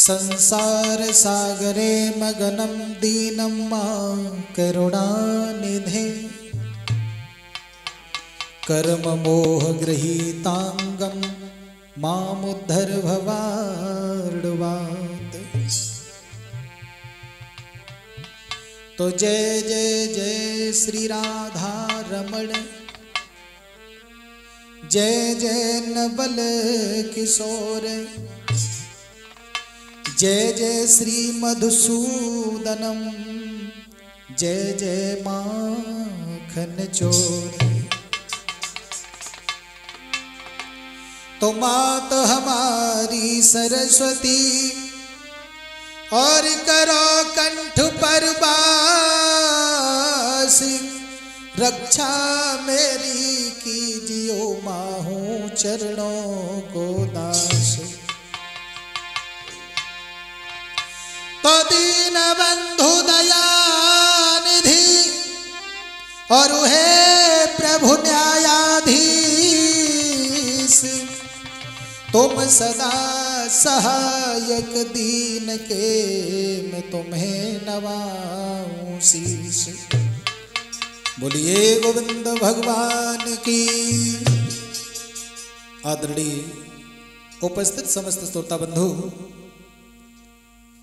संसार सागरे मगनं दीनं मां करुणानिधे कर्म मोह गृहीतांगं मामुद्धर भवार्णवात्। तो जय जय जय श्री राधा रमण, जय जय नवल किशोर, जय जय श्री मधुसूदनम, जय जय माखन चोर। तो मात हमारी सरस्वती और करो कंठ पर बास, रक्षा मेरी कीजियो माहू चरणों को दास। तो दीन बंधु दयानिधि और हे प्रभु न्यायाधीश, तुम सदा सहायक दीन के, मैं तुम्हें नवाऊं शीश। बोलिए गोविंद भगवान की। आदरणीय उपस्थित समस्त श्रोता बंधु,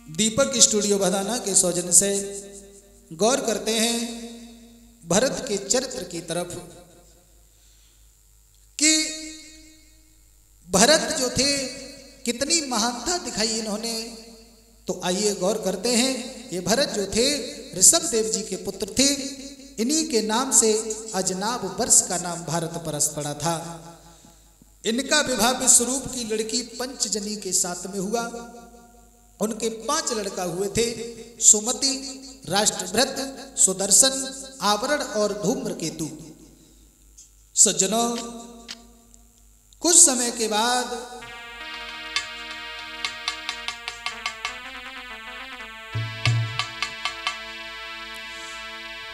दीपक स्टूडियो भदाना के सौजन्य से गौर करते हैं भरत के चरित्र की तरफ कि भरत जो थे कितनी महानता दिखाई इन्होंने। तो आइए गौर करते हैं, ये भरत जो थे ऋषभ देव जी के पुत्र थे। इन्हीं के नाम से अजनाब वर्ष का नाम भारत परस पड़ा था। इनका विवाह विश्वरूप की लड़की पंचजनी के साथ में हुआ। उनके 5 लड़का हुए थे, सुमति, राष्ट्रभृत, सुदर्शन, आवरण और धूम्रकेतु। सज्जनों, कुछ समय के बाद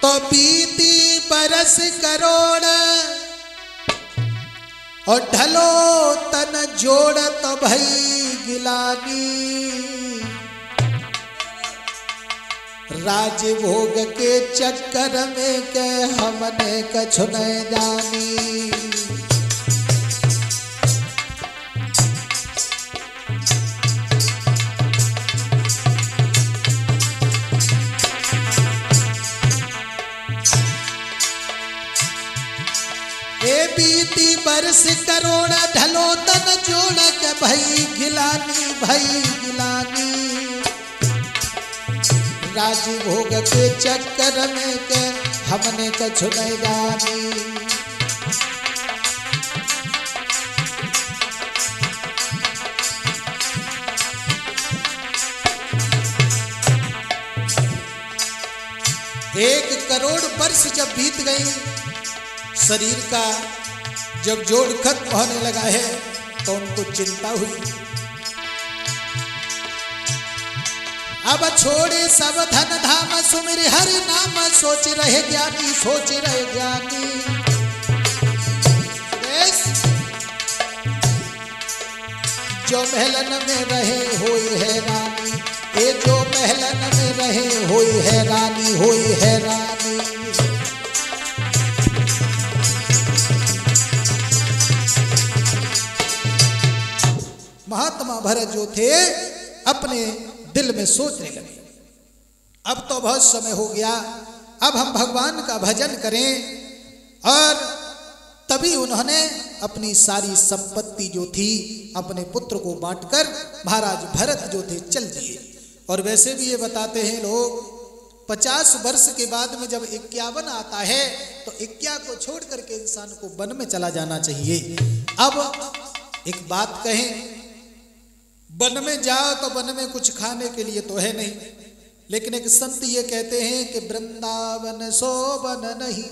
तो बीती बरस करोड़ और ढलो तन जोड़ तो भई गिलानी। राजभोग के चक्कर में के हमने कछु न जानी। बीती बरस करोड़ ढलो तन जोड़ के भई गिलानी, भई गिलानी। राजभोग के चक्कर में के हमने कछु नहीं जानी। एक करोड़ वर्ष जब बीत गई, शरीर का जब जोड़ खत्म होने लगा है तो उनको चिंता हुई। अब छोड़े सब धन धाम सुमिर हरि नाम, सोच रहे ज्ञानी, सोच रहे ज्ञानी। जो महलन में रहे होई है रानी, ये जो महलन में रहे होई है रानी, होई है रानी। महात्मा भरत जो थे अपने दिल में सोचने लगे, अब तो बहुत समय हो गया, अब हम भगवान का भजन करें। और तभी उन्होंने अपनी सारी संपत्ति जो थी अपने पुत्र को बांटकर महाराज भरत जो थे चल दिए। और वैसे भी ये बताते हैं लोग, 50 वर्ष के बाद में जब 51 आता है तो 51 को छोड़ करके इंसान को वन में चला जाना चाहिए। अब एक बात कहें, वन में जाओ तो वन में कुछ खाने के लिए तो है नहीं, लेकिन एक संत ये कहते हैं कि वृंदावन सो वन नहीं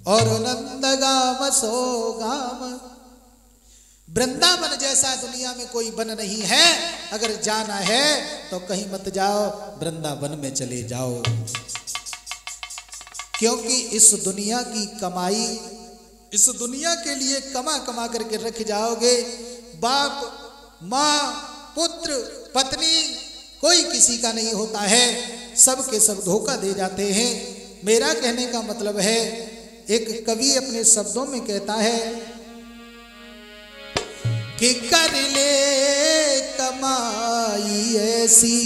और नंदगाम सो गाम। वृंदावन जैसा दुनिया में कोई वन नहीं है। अगर जाना है तो कहीं मत जाओ, वृंदावन में चले जाओ। क्योंकि इस दुनिया की कमाई, इस दुनिया के लिए कमा कमा करके रख जाओगे। बाप, माँ, पुत्र, पत्नी कोई किसी का नहीं होता है, सब के सब धोखा दे जाते हैं। मेरा कहने का मतलब है, एक कवि अपने शब्दों में कहता है कि कर ले कमाई ऐसी,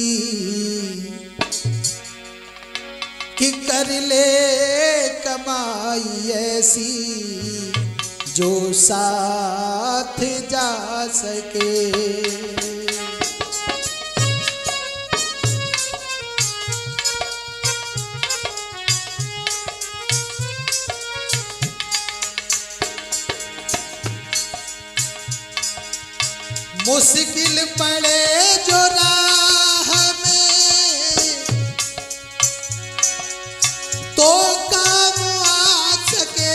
कि कर ले कमाई ऐसी जो साथ जा सके। मुश्किल पड़े जो राह में तो काम आ सके,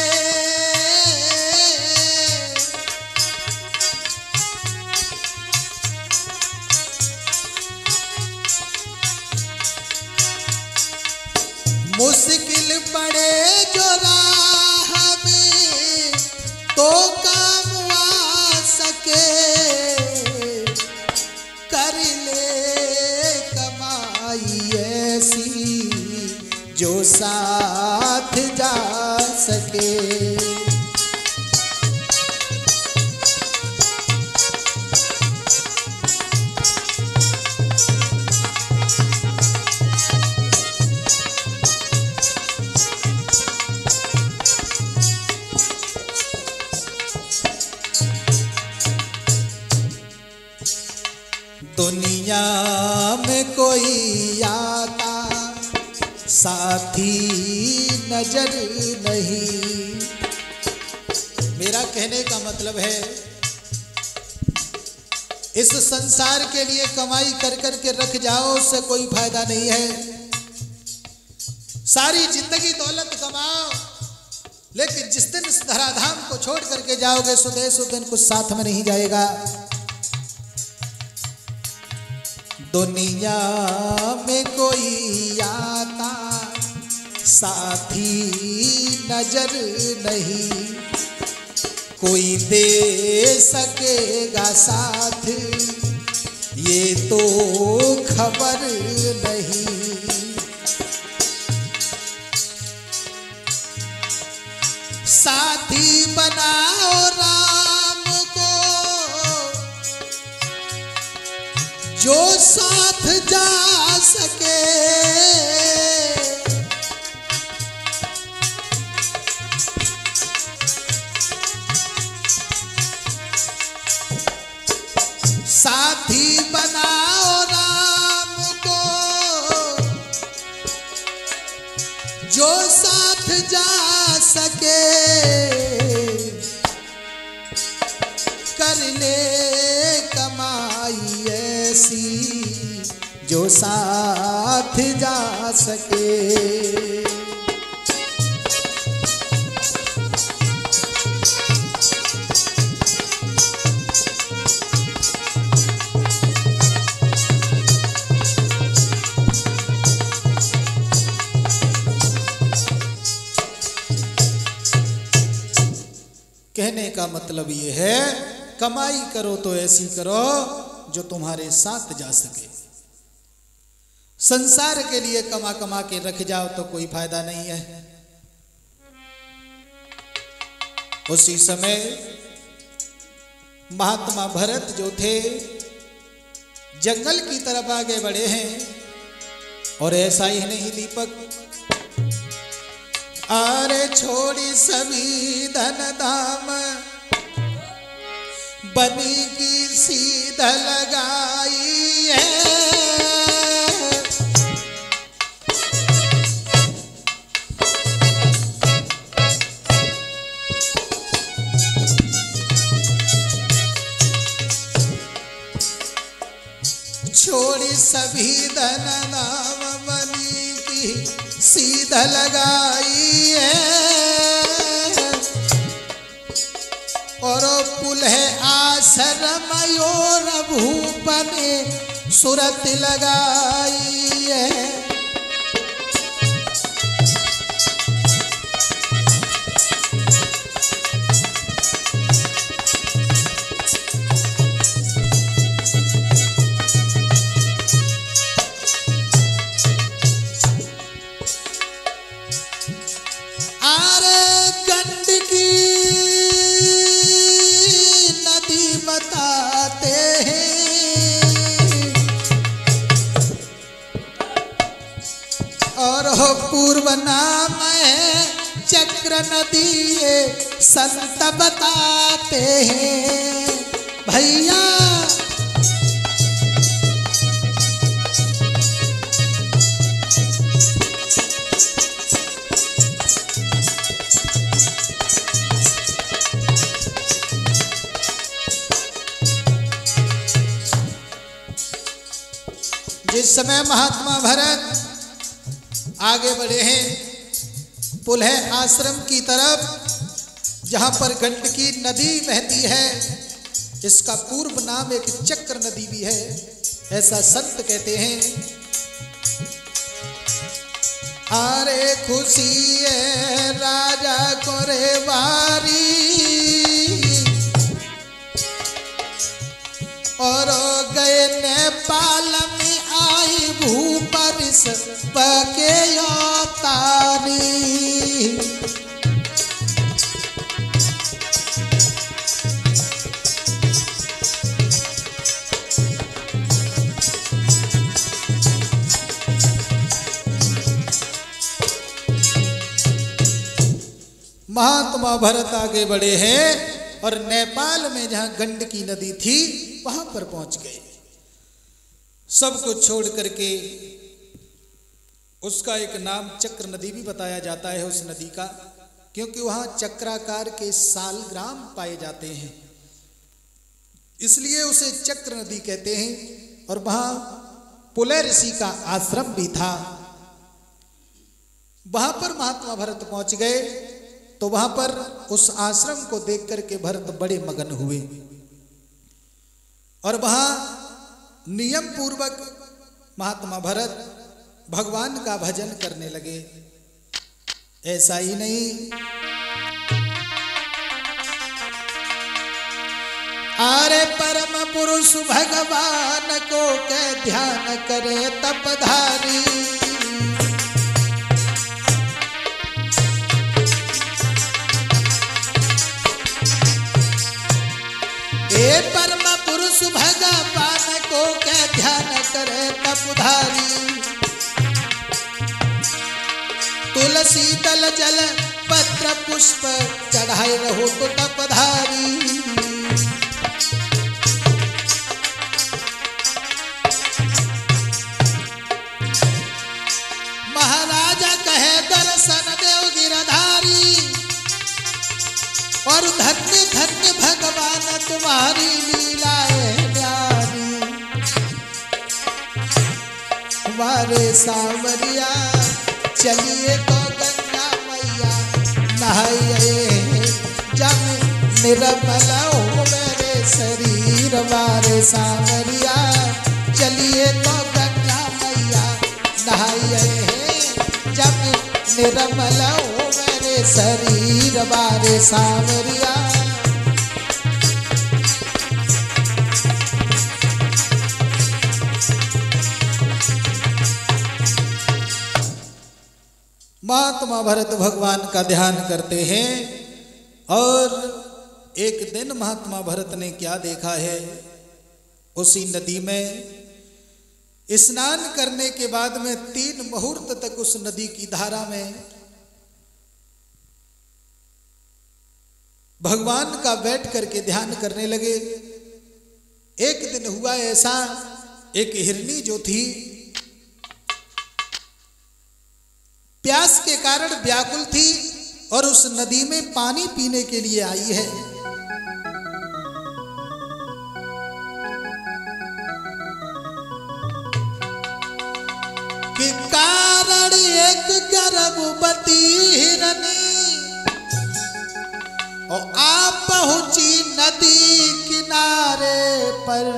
मुश्किल पड़े जो राह में तो काम आ सके। कर ले कमाई ऐसी जो साथ जा सके। दुनिया में कोई आता साथी नजर नहीं। मेरा कहने का मतलब है, इस संसार के लिए कमाई कर कर के रख जाओ, उससे कोई फायदा नहीं है। सारी जिंदगी दौलत कमाओ, लेकिन जिस दिन इस धराधाम को छोड़ करके जाओगे स्वदेश, उस दिन कुछ साथ में नहीं जाएगा। दुनिया में कोई आता साथी नजर नहीं, कोई दे सकेगा साथ ये तो खबर नहीं। साथी बनाओ राम को जो साथ जा सके, साथी बनाओ राम को जो साथ जा सके। कर ले कमाई ऐसी जो साथ जा सके। कहने का मतलब ये है, कमाई करो तो ऐसी करो जो तुम्हारे साथ जा सके। संसार के लिए कमा कमा के रख जाओ तो कोई फायदा नहीं है। उसी समय महात्मा भरत जो थे जंगल की तरफ आगे बढ़े हैं। और ऐसा ही नहीं दीपक, अरे छोड़ी सभी धन धाम बनी की सीध लगाई है। छोड़ी सभी धन धाम बनी की सीध लगाई है। और पुल है आश्रम और भूप ने सुरत लगाई है। पूर्व नाम है चक्र नदी, ये संत बताते हैं भैया। जिस समय महात्मा भरत आगे बढ़े हैं, पुल है आश्रम की तरफ जहां पर गंडकी नदी बहती है। इसका पूर्व नाम एक चक्र नदी भी है, ऐसा संत कहते हैं। अरे खुशी है राजा को रे वारी, और गए नेपाल में आई भूपरिस पके तारी। महात्मा भरत आगे बढ़े हैं और नेपाल में जहां गंडकी नदी थी वहां पर पहुंच गए। सब कुछ छोड़ करके, उसका एक नाम चक्र नदी भी बताया जाता है उस नदी का, क्योंकि वहां चक्राकार के सालग्राम पाए जाते हैं, इसलिए उसे चक्र नदी कहते हैं। और वहां पुलह ऋषि का आश्रम भी था। वहां पर महात्मा भरत पहुंच गए तो वहां पर उस आश्रम को देख करके भरत बड़े मगन हुए और वहां नियम पूर्वक महात्मा भरत भगवान का भजन करने लगे। ऐसा ही नहीं, अरे परम पुरुष भगवान को के ध्यान करे तपधारी। ए परम पुरुष भगवान को के ध्यान करे तपधारी। तुलसी दल जल पत्र पुष्प चढ़ाए रहो तो तपधारी। महाराजा कहे दर्शन देव गिरधारी, और धन्य धन्य भगवान तुम्हारी लीलाएं प्यारी। हमारे सांवरिया चलिए तो गंगा मैया नहाइए, जब निर्मल हो मेरे शरीर। हमारे सांवरिया चलिए तो गंगा मैया नहाइए, जब निर्मल हो मेरे शरीर। हमारे सांवरिया महात्मा भरत भगवान का ध्यान करते हैं। और एक दिन महात्मा भरत ने क्या देखा है, उसी नदी में स्नान करने के बाद में 3 मुहूर्त तक उस नदी की धारा में भगवान का बैठ करके ध्यान करने लगे। एक दिन हुआ ऐसा, एक हिरनी जो थी प्यास के कारण व्याकुल थी और उस नदी में पानी पीने के लिए आई है। कि कारण एक गर्भवती हिरनी और आप पहुंची नदी किनारे पर।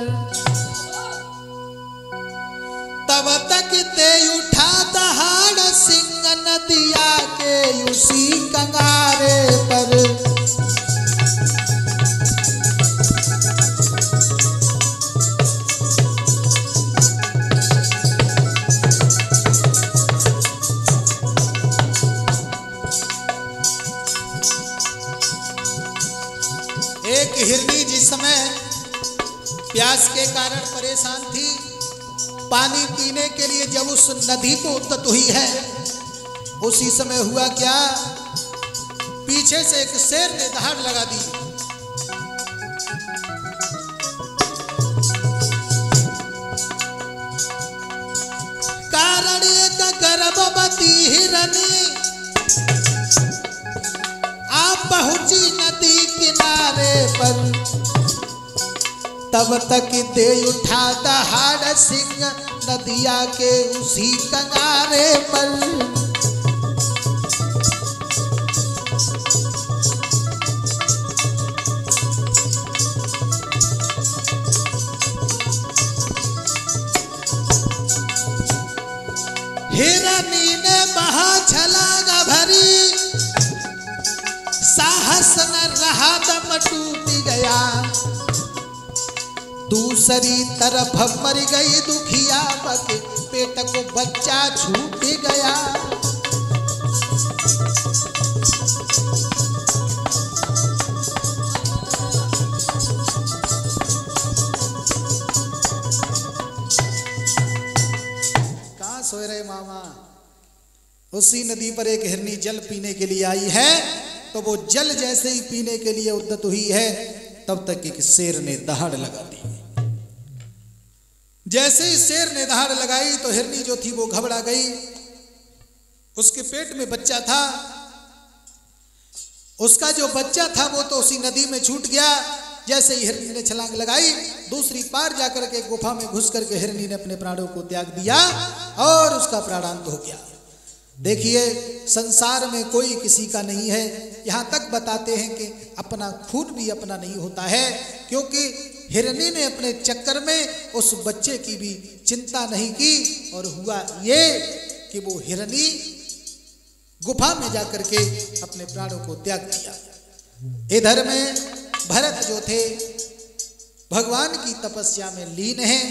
तब तक ते उठा दहाड़ सिंह नदिया के उसी कंगारे पर। एक हिरनी जिस समय प्यास के कारण परेशान थी, पानी पीने के लिए जब उस नदी को उद्यत हुई है उसी समय हुआ क्या, पीछे से एक शेर ने दहाड़ लगा दी। कारण एक गर्भवती हिरनी आप पहुंची नदी किनारे पर, तब तक दे उठा दहाड़ सिंह नदिया के उसी किनारे पर। हिरनी ने बहा छलांग भरी, साहस न रहा दम टूट गया। दूसरी तरफ मर गई दुखिया बके, पेट को बच्चा छूट गया। कहाँ सोए रहे मामा? उसी नदी पर एक हिरनी जल पीने के लिए आई है, तो वो जल जैसे ही पीने के लिए उद्यत हुई है, तब तक एक शेर ने दहाड़ लगा दी। जैसे ही शेर ने दहाड़ लगाई तो हिरनी जो थी वो घबरा गई। उसके पेट में बच्चा था, उसका जो बच्चा था वो तो उसी नदी में छूट गया। जैसे ही हिरनी ने छलांग लगाई, दूसरी पार जाकर के गुफा में घुस करके हिरनी ने अपने प्राणों को त्याग दिया और उसका प्राणांत हो गया। देखिए, संसार में कोई किसी का नहीं है। यहाँ तक बताते हैं कि अपना खून भी अपना नहीं होता है, क्योंकि हिरनी ने अपने चक्कर में उस बच्चे की भी चिंता नहीं की, और हुआ ये कि वो हिरनी गुफा में जाकर के अपने प्राणों को त्याग दिया। इधर में भरत जो थे भगवान की तपस्या में लीन हैं,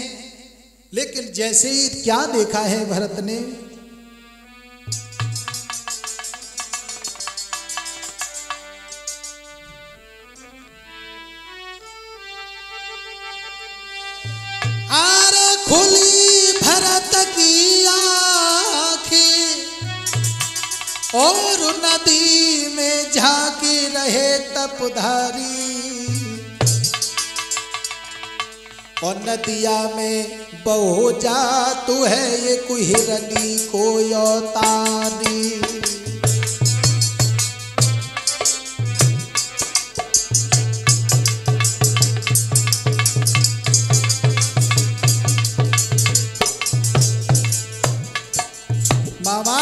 लेकिन जैसे ही क्या देखा है भरत ने, खुली भरत की आँखें और नदी में झांकी रहे तपधारी, और नदिया में बहो जा तू है ये कोई हिरनी को अवतारी। मामा,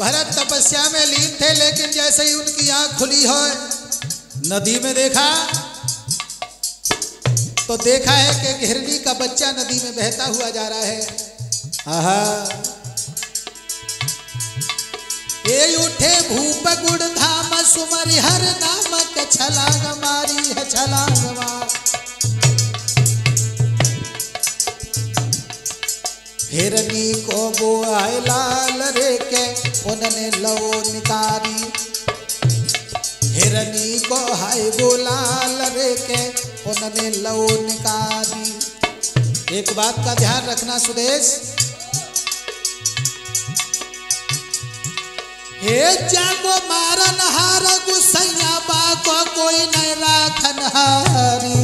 भरत तपस्या में लीन थे, लेकिन जैसे ही उनकी आंख खुली हो, नदी में देखा तो देखा है कि हिरनी का बच्चा नदी में बहता हुआ जा रहा है। आहा, ये उठे भूप गुड़ धाम सुमरि हर नामक छलांग मारी है छलांग मार। हिरनी को वो आए लाल रे के उन्होंने लो निकारी, हिरनी को हाय वो लाल रे के उन्होंने लो निकारी। एक बात का ध्यान रखना सुदेश, हे जागो मारन हार गुसैया बाको कोई नहीं राखन हारी,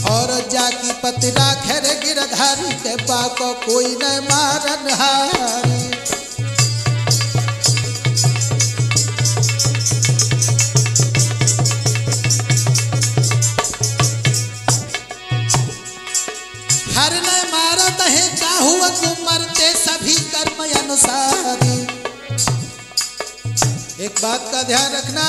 और जाकी पति राखे रे गिरधारी के बाको कोई न मारन हारी। हर न मारत है काहू मरते सभी कर्म अनुसारी। एक बात का ध्यान रखना,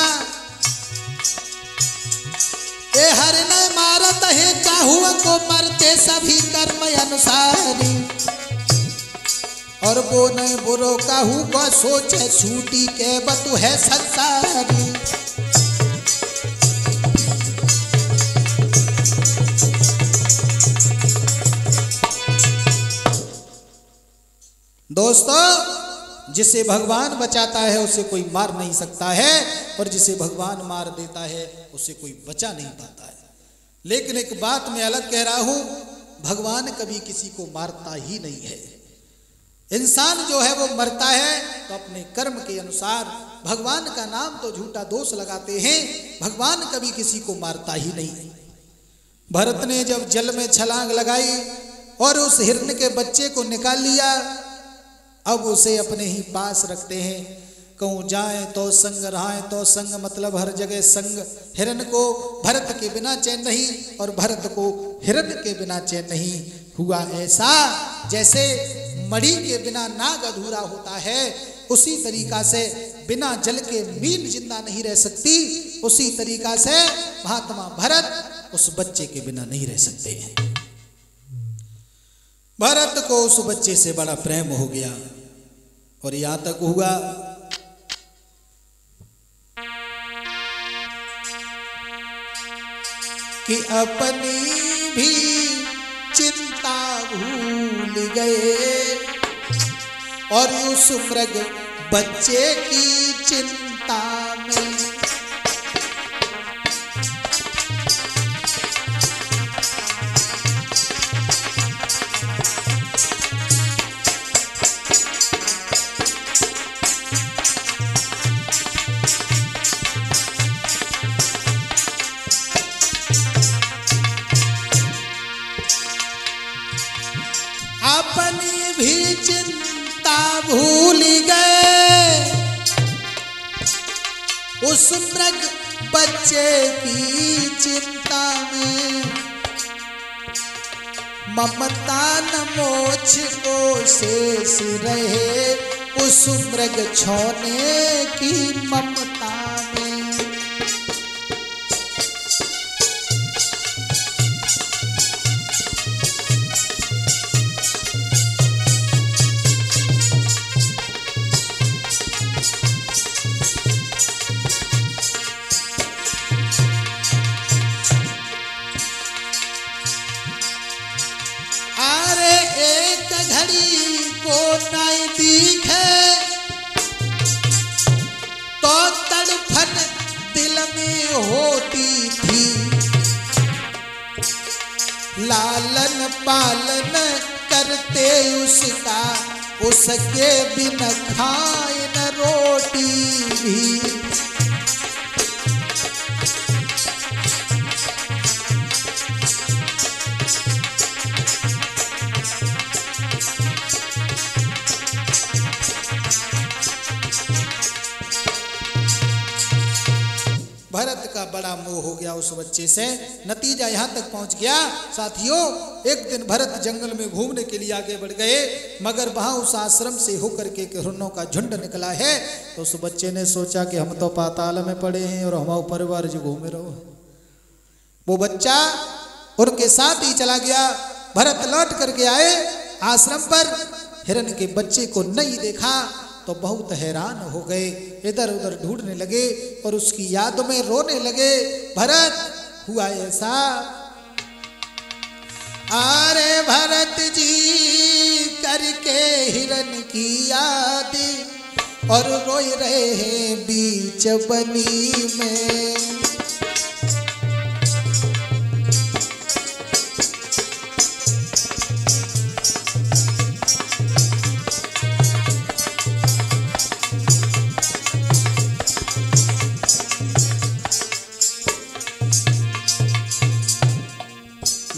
ए हर न मारत है काहू को मरते सभी कर्म अनुसारी, और वो न बुरो काहू को सोचे छूटी के बतु है संसारी। दोस्तों, जिसे भगवान बचाता है उसे कोई मार नहीं सकता है, और जिसे भगवान मार देता है उसे कोई बचा नहीं पाता है। लेकिन एक बात मैं अलग कह रहा हूं भगवान कभी किसी को मारता ही नहीं है। इंसान जो है वो मरता है तो अपने कर्म के अनुसार। भगवान का नाम तो झूठा दोष लगाते हैं, भगवान कभी किसी को मारता ही नहीं। भरत ने जब जल में छलांग लगाई और उस हिरण के बच्चे को निकाल लिया, अब उसे अपने ही पास रखते हैं। कहूँ जाए तो संग, रहाए तो संग, मतलब हर जगह संग। हिरण को भरत के बिना चैन नहीं और भरत को हिरण के बिना चैन नहीं। हुआ ऐसा जैसे मणि के बिना नाग अधूरा होता है, उसी तरीका से बिना जल के मीन जिंदा नहीं रह सकती, उसी तरीका से महात्मा भरत उस बच्चे के बिना नहीं रह सकते हैं। भरत को उस बच्चे से बड़ा प्रेम हो गया और यहां तक हुआ कि अपनी भी चिंता भूल गए और उस मृग बच्चे की चिंता में अपनी भी चिंता भूल गए उस मृग बच्चे की चिंता में। ममता न मोछ को शेष रहे उस मृग छोने की ममता में। नहीं दिखे तो तड़फन दिल में होती थी, लालन पालन करते उसका उसके बिन खाए न रोटी भी। भरत का बड़ा मोह हो गया उस बच्चे से, नतीजा यहाँ तक पहुँच गया। साथियों, एक दिन भरत जंगल में घूमने के लिए आगे बढ़ गए, मगर वहाँ उस आश्रम से होकर के हिरणों का झुंड निकला है। तो उस बच्चे ने सोचा कि हम तो पाताल में पड़े हैं और हमारा परिवार जो घूमे रहो। वो बच्चा उनके साथ ही चला गया। भरत लौट करके आए आश्रम पर, हिरण के बच्चे को नहीं देखा तो बहुत हैरान हो गए, इधर उधर ढूंढने लगे और उसकी याद में रोने लगे। भरत, हुआ ऐसा, अरे भरत जी करके हिरण की याद और रोए रहे हैं बीच बनी में।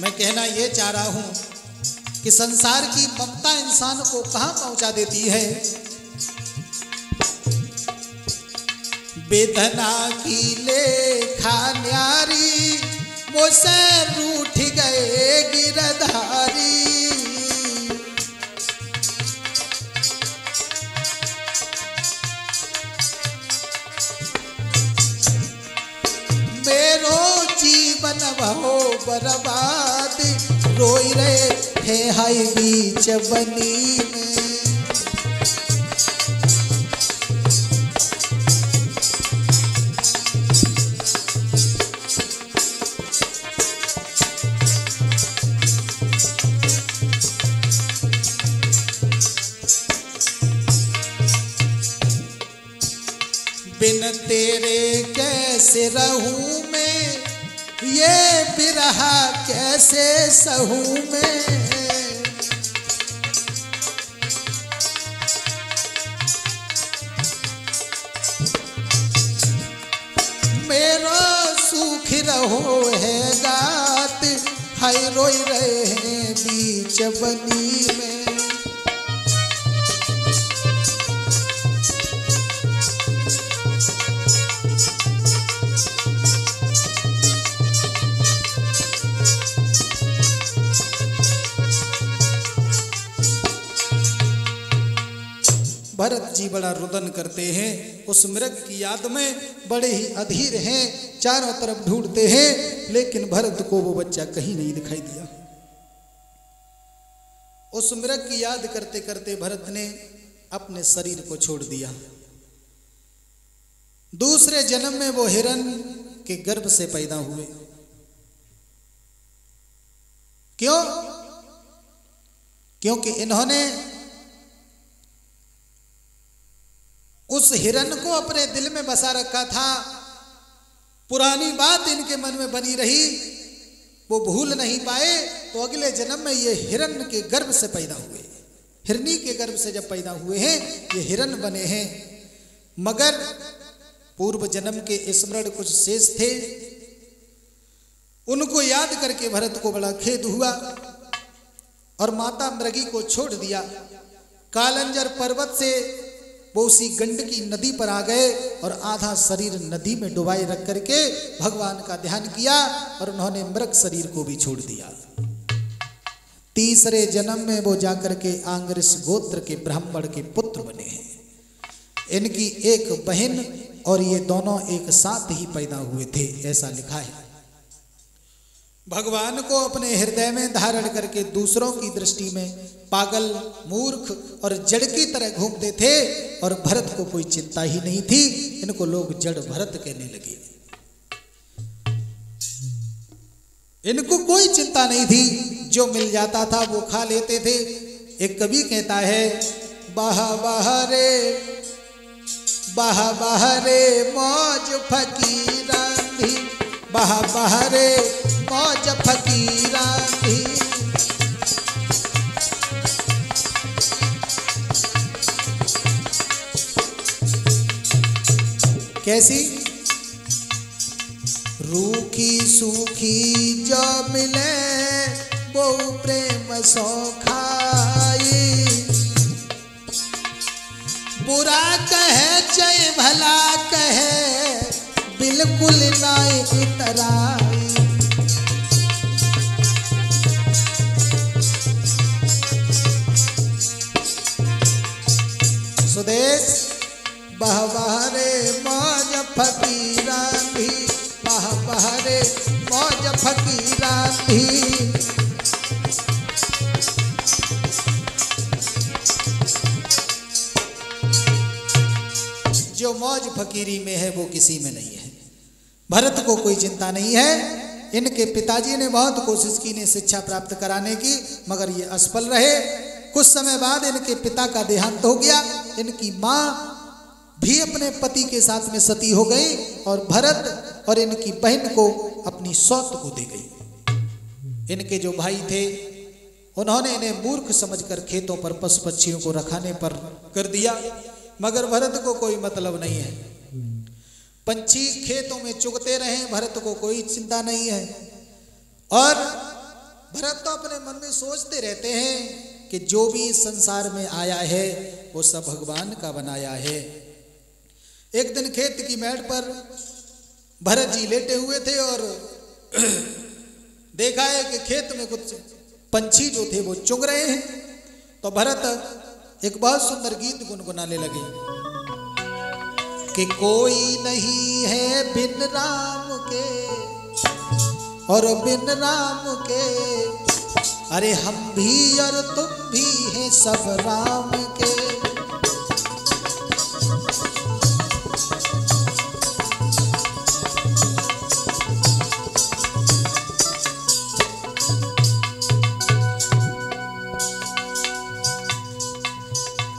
मैं कहना ये चाह रहा हूं कि संसार की ममता इंसान को कहां पहुंचा देती है। बेदना की लेखा न्यारी मुझसे रूठ गए गिरधारी। मेरो जीवन भो बर्बाद रोई रहे हैं हाय बीच बनी में। बिन तेरे कैसे रहूं मैं ये बिरहा कैसे सहूं मैं, मेरा सुख रहो है गात, हाय रोई रहे हैं बीच बनी में। भरत जी बड़ा रुदन करते हैं, उस मृग की याद में बड़े ही अधीर हैं, चारों तरफ ढूंढते हैं, लेकिन भरत को वो बच्चा कहीं नहीं दिखाई दिया। उस मृग की याद करते करते भरत ने अपने शरीर को छोड़ दिया। दूसरे जन्म में वो हिरण के गर्भ से पैदा हुए। क्यों? क्योंकि इन्होंने उस हिरण को अपने दिल में बसा रखा था। पुरानी बात इनके मन में बनी रही, वो भूल नहीं पाए, तो अगले जन्म में ये हिरण के गर्भ से पैदा हुए। हिरनी के गर्भ से जब पैदा हुए हैं, ये हिरण बने हैं। मगर पूर्व जन्म के स्मरण कुछ शेष थे, उनको याद करके भरत को बड़ा खेद हुआ और माता मृगी को छोड़ दिया। कालंजर पर्वत से वो उसी गंडकी नदी पर आ गए और आधा शरीर नदी में डुबाए रख करके भगवान का ध्यान किया और उन्होंने मृग शरीर को भी छोड़ दिया। तीसरे जन्म में वो जाकर के आंग्रिस गोत्र के ब्राह्मण के पुत्र बने हैं। इनकी एक बहन और ये दोनों एक साथ ही पैदा हुए थे, ऐसा लिखा है। भगवान को अपने हृदय में धारण करके दूसरों की दृष्टि में पागल, मूर्ख और जड़ की तरह घूमते थे और भरत को कोई चिंता ही नहीं थी। इनको लोग जड़ भरत कहने लगे। इनको कोई चिंता नहीं थी, जो मिल जाता था वो खा लेते थे। एक कवि कहता है, बाह बहरे मौज फकीरा दी, बाह बहरे मौज फकीरा दी। कैसी? रूखी सूखी जो मिले वो प्रेम सो खाई, बुरा कहे चाहे भला कहे बिल्कुल नहीं इतराई। सुदेश बह बहरे मौज फकीरा दी, बह बहरे मौज फकीरा दी। जो मौज फकीरी में है वो किसी में नहीं है। भरत को कोई चिंता नहीं है। इनके पिताजी ने बहुत कोशिश की इन्हें शिक्षा प्राप्त कराने की, मगर ये असफल रहे। कुछ समय बाद इनके पिता का देहांत हो गया। इनकी माँ भी अपने पति के साथ में सती हो गई और भरत और इनकी बहन को अपनी सौत को दे गई। इनके जो भाई थे उन्होंने इन्हें मूर्ख समझकर खेतों पर पशु पक्षियों को रखाने पर कर दिया, मगर भरत को कोई मतलब नहीं है। पंछी खेतों में चुगते रहे, भरत को कोई चिंता नहीं है। और भरत तो अपने मन में सोचते रहते हैं कि जो भी इस संसार में आया है वो सब भगवान का बनाया है। एक दिन खेत की मेड़ पर भरत जी लेटे हुए थे और देखा है कि खेत में कुछ पंछी जो थे वो चुग रहे हैं। तो भरत एक बहुत सुंदर गीत गुनगुनाने लगे कि कोई नहीं है बिन राम के और बिन राम के, अरे हम भी और तुम भी हैं सब राम के।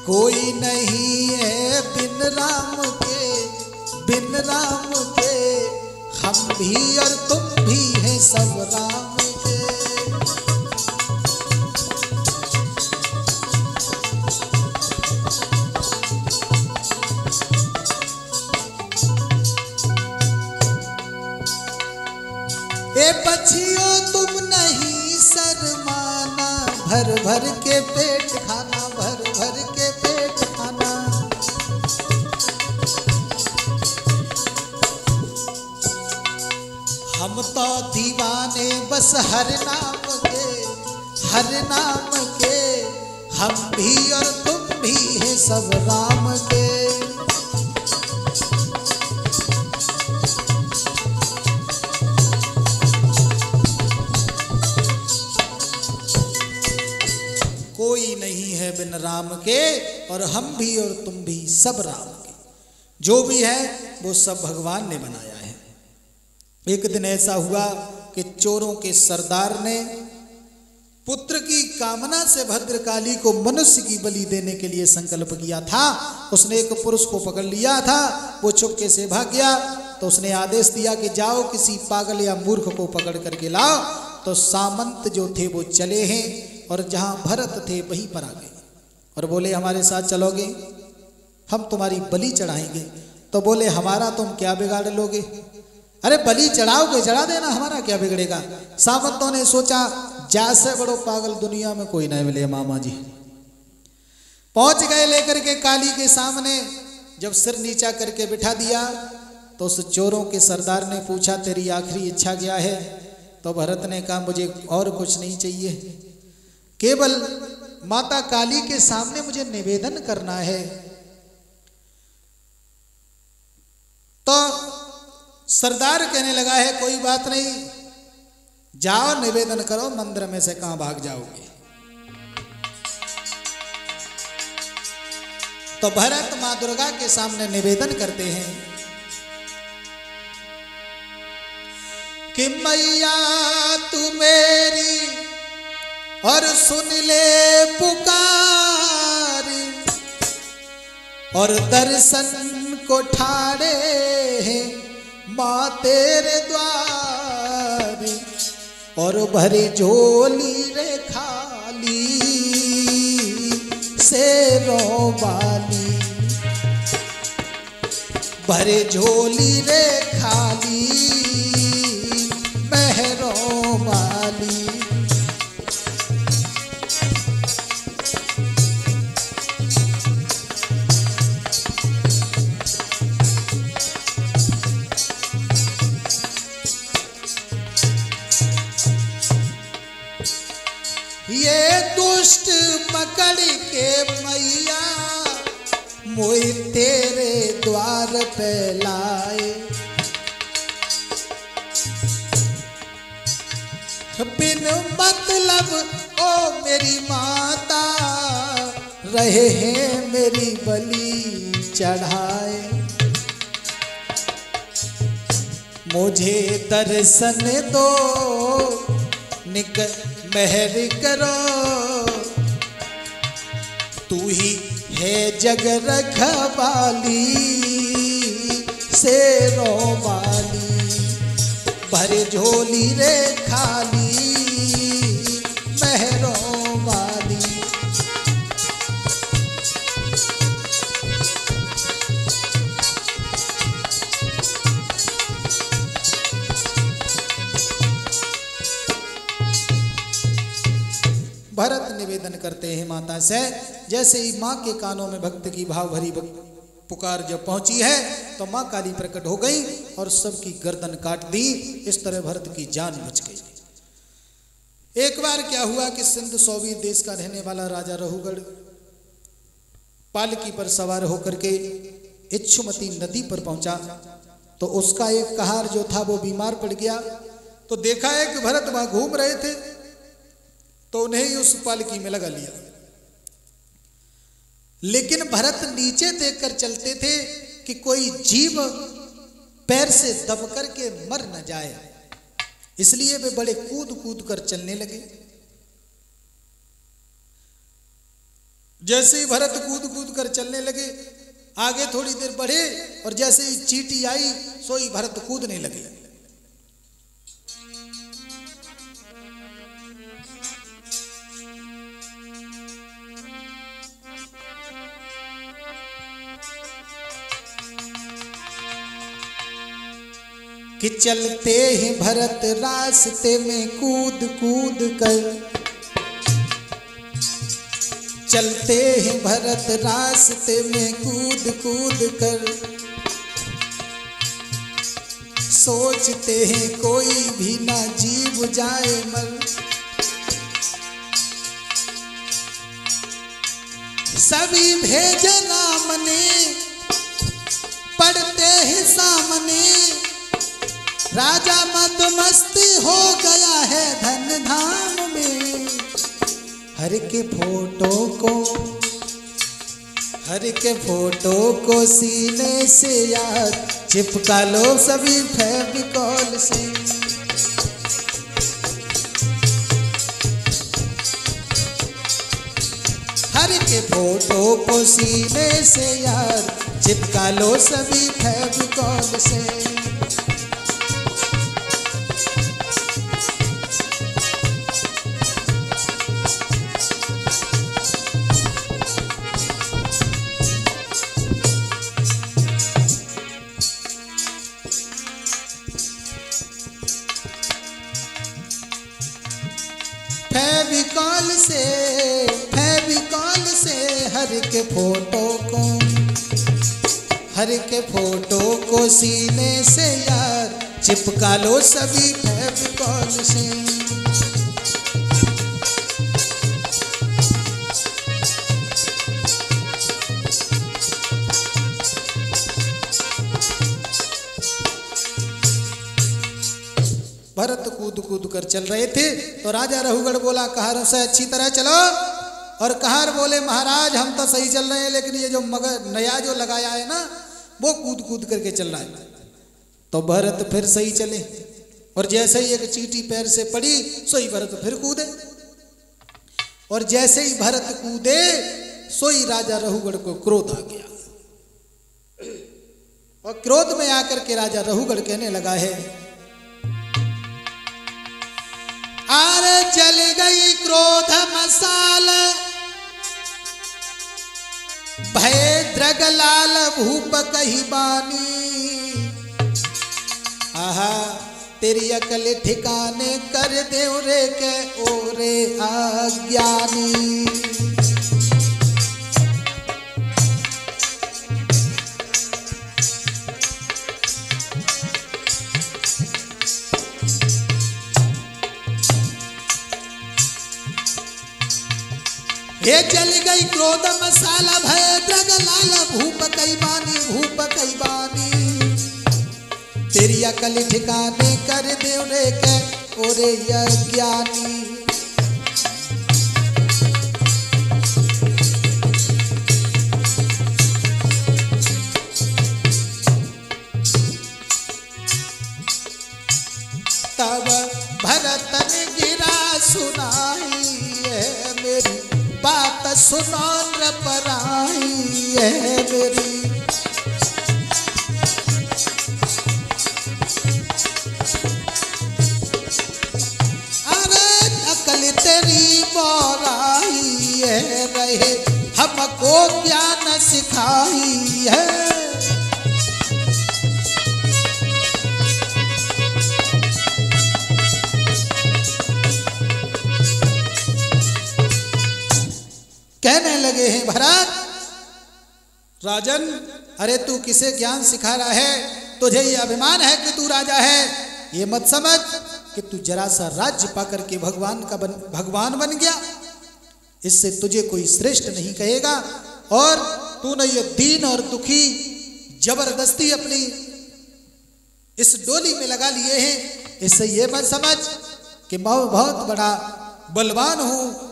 कोई नहीं है बिन राम के, बिन राम के, हम भी और तुम भी हैं सब राम के। ए बच्चियों तुम नहीं शर्माना, भर भर के पेट खाना, भर भर के पेट खाना। हम तो दीवाने बस हर नाम के, हर नाम के। हम भी और तुम भी हैं सब राम के। कोई नहीं है बिन राम के, और हम भी और तुम भी सब राम के। जो भी है वो सब भगवान ने बनाया है। एक दिन ऐसा हुआ कि चोरों के सरदार ने पुत्र की कामना से भद्रकाली को मनुष्य की बलि देने के लिए संकल्प किया था। उसने एक पुरुष को पकड़ लिया था, वो चुपके से भाग गया। तो उसने आदेश दिया कि जाओ किसी पागल या मूर्ख को पकड़ करके लाओ। तो सामंत जो थे वो चले हैं और जहां भरत थे वहीं पर आ गए और बोले हमारे साथ चलोगे, हम तुम्हारी बलि चढ़ाएंगे। तो बोले हमारा तुम क्या बिगाड़ लोगे, अरे बलि चढ़ाओगे चढ़ा देना, हमारा क्या बिगड़ेगा। सामंतों ने सोचा जैसे बड़ो पागल दुनिया में कोई नहीं मिले मामा जी। पहुंच गए लेकर के काली के सामने। जब सिर नीचा करके बिठा दिया तो उस चोरों के सरदार ने पूछा तेरी आखिरी इच्छा क्या है। तो भरत ने कहा मुझे और कुछ नहीं चाहिए, केवल माता काली के सामने मुझे निवेदन करना है। तो सरदार कहने लगा है कोई बात नहीं, जाओ निवेदन करो, मंदिर में से कहां भाग जाओगे। तो भरत मां दुर्गा के सामने निवेदन करते हैं कि मैया तू मेरी और सुन ले पुकार, और दर्शन को ठाड़े हैं माँ तेरे द्वार। और भरी झोली रे खाली शेरों वाली, भरे झोली रे खाली मेहरों वाली। ये दुष्ट पकड़ के मैया मोई तेरे द्वार पे लाए। बिन मतलब ओ मेरी माता रहे हैं मेरी बलि चढ़ाए। मुझे दर्शन दो निक मेहर करो, तू ही है जग रखवाली शेरों वाली। भरे झोली रे खाली मेहरों वाली। भरत निवेदन करते हैं माता से। जैसे ही माँ के कानों में भक्त की भाव भरी पुकार जब पहुंची है तो माँ काली प्रकट हो गई और सबकी गर्दन काट दी। इस तरह भरत की जान बच गई। एक बार क्या हुआ कि सिंध सौवीर देश का रहने वाला राजा रहुगढ़ पालकी पर सवार होकर के इच्छुमती नदी पर पहुंचा। तो उसका एक कहार जो था वो बीमार पड़ गया। तो देखा है कि भरत वहां घूम रहे थे तो उन्हें ही उस पालकी में लगा लिया। लेकिन भरत नीचे देखकर चलते थे कि कोई जीव पैर से दब करके मर न जाए, इसलिए वे बड़े कूद कूद कर चलने लगे। जैसे ही भरत कूद कूद कर चलने लगे, आगे थोड़ी देर बढ़े और जैसे ही चींटी आई सोई भरत कूदने लगे। कि चलते ही भरत रास्ते में कूद कूद कर, चलते ही भरत रास्ते में कूद कूद कर, सोचते हैं कोई भी ना जीव जाए मर। सभी भेजे राम ने पढ़ते ही सामने, राजा मत मस्ती हो गया है धन धाम में। हर के फोटो को, हर के फोटो को सीने से याद चिपका लो सभी फेविकॉल से। हर के फोटो को सीने से याद चिपका लो सभी फेविकॉल से। फेविकॉल से हर के फोटो को, हर के फोटो को सीने से यार चिपका लो सभी फेविकॉल से। भरत कूद कूद कर चल रहे थे तो राजा रघुगढ़ बोला कहारों से अच्छी तरह चलो, और कहार बोले महाराज हम तो सही चल रहे हैं लेकिन ये जो मगर नया जो लगाया है ना वो कूद कूद करके चल रहा है। तो भरत फिर सही चले और जैसे ही एक चींटी पैर से पड़ी सोई भरत फिर कूदे, और जैसे ही भरत कूदे सोई राजा रघुगढ़ को क्रोध आ गया, और क्रोध में आकर के राजा रघुगढ़ कहने लगा है अरे जल गई क्रोध मसाल, भय द्रग लाल भूप कही बानी। आहा तेरी अकल ठिकाने कर दे रे के ओरे अज्ञानी। हे जल गई क्रोध मसाला, भय द्रग लाल भूप कई बानी, भूप कई बानी। तेरी अकल ठिकाने कर दे रे के ओरे अज्ञानी। तब भरत ने गिरा सुनाई है मेरी बात सुनो न पराई है मेरी। अरे अकल तेरी बोराई है रहे हमको क्या न सिखाई है। कहने लगे हैं भरत राजन अरे तू किसे ज्ञान सिखा रहा है, तुझे ये अभिमान है कि तू राजा है। ये मत समझ कि तू जरा सा राज्य पाकर के भगवान बन गया, इससे तुझे कोई श्रेष्ठ नहीं कहेगा। और तूने ये दीन और दुखी जबरदस्ती अपनी इस डोली में लगा लिए हैं, इससे ये मत समझ कि मैं बहुत बड़ा बलवान हूं।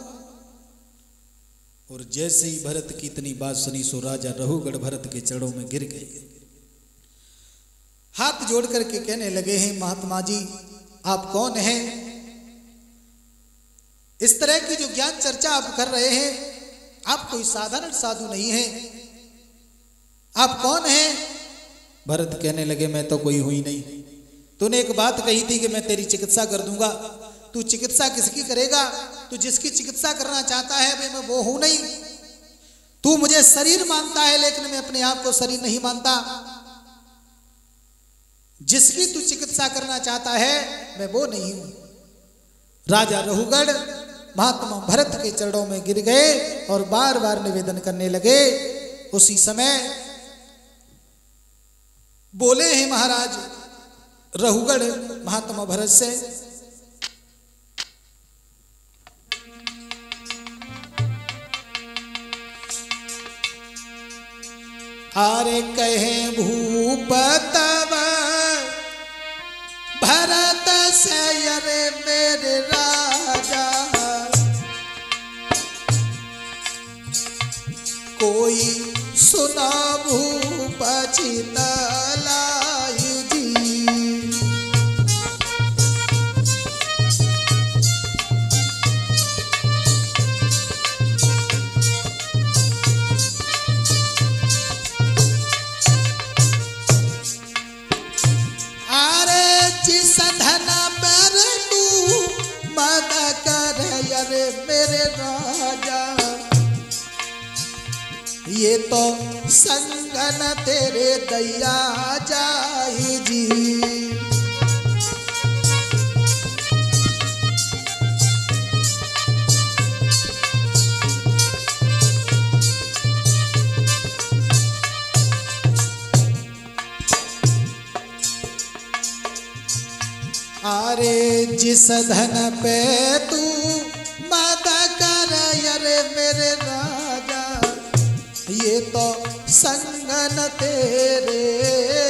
और जैसे ही भरत की इतनी बात सुनी सो राजा रघुगढ़ भरत के चरणों में गिर गए, हाथ जोड़ करके कहने लगे हैं महात्मा जी आप कौन हैं? इस तरह की जो ज्ञान चर्चा आप कर रहे हैं आप कोई साधारण साधु नहीं हैं, आप कौन हैं? भरत कहने लगे मैं तो कोई हुई नहीं, तूने एक बात कही थी कि मैं तेरी चिकित्सा कर दूंगा। तू चिकित्सा किसकी करेगा? तू जिसकी चिकित्सा करना चाहता है मैं वो हूं नहीं। तू मुझे शरीर मानता है लेकिन मैं अपने आप को शरीर नहीं मानता। जिसकी तू चिकित्सा करना चाहता है मैं वो नहीं हूं। राजा रहुगढ़ महात्मा भरत के चरणों में गिर गए और बार बार निवेदन करने लगे। उसी समय बोले हैं महाराज रहुगढ़ महात्मा भरत से, आरे कहे भूप तब भरत से अरे मेरे राजा, कोई सुना भूप चितलाई जी। मेरे राजा ये तो संगन तेरे दैया जाई जी। अरे जिस धन पे तू मद कर अरे मेरे राजा, ये तो संगन तेरे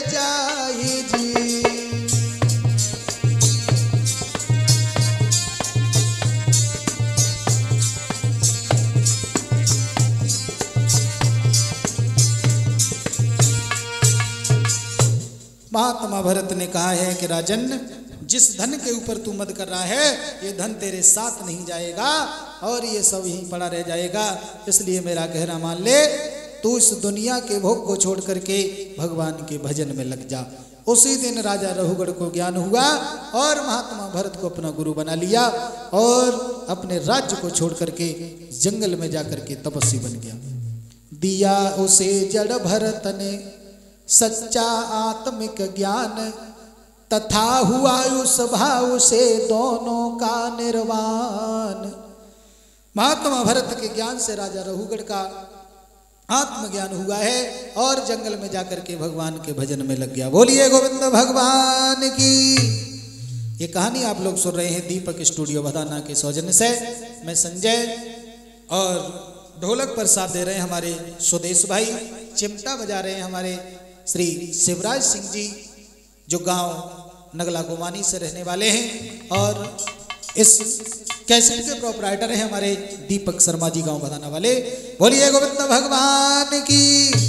जाई जी। महात्मा भरत ने कहा है कि राजन, जिस धन के ऊपर तू मद कर रहा है ये धन तेरे साथ नहीं जाएगा और ये सब यहीं पड़ा रह जाएगा। इसलिए मेरा कहना मान ले, तू इस दुनिया के भोग को छोड़ करके भगवान के भजन में लग जा। उसी दिन राजा रहुगढ़ को ज्ञान हुआ और महात्मा भरत को अपना गुरु बना लिया और अपने राज्य को छोड़ करके जंगल में जाकर के तपस्वी बन गया। दिया उसे जड़ भरत ने सच्चा आत्मिक ज्ञान, तथा हुआ उस भाव से दोनों का निर्वाण। महात्मा भरत के ज्ञान से राजा रहुगढ़ का आत्मज्ञान हुआ है और जंगल में जाकर के भगवान के भजन में लग गया। बोलिए गोविंद भगवान की। ये कहानी आप लोग सुन रहे हैं दीपक स्टूडियो भदाना के सौजन्य से। मैं संजय और ढोलक पर साथ दे रहे हैं हमारे स्वदेश भाई, चिमटा बजा रहे हैं हमारे श्री शिवराज सिंह जी जो गांव नगला गोमानी से रहने वाले हैं और इस कैसेट के प्रोपराइटर हैं हमारे दीपक शर्मा जी गांव भदाना वाले। बोलिए गोविंद भगवान की।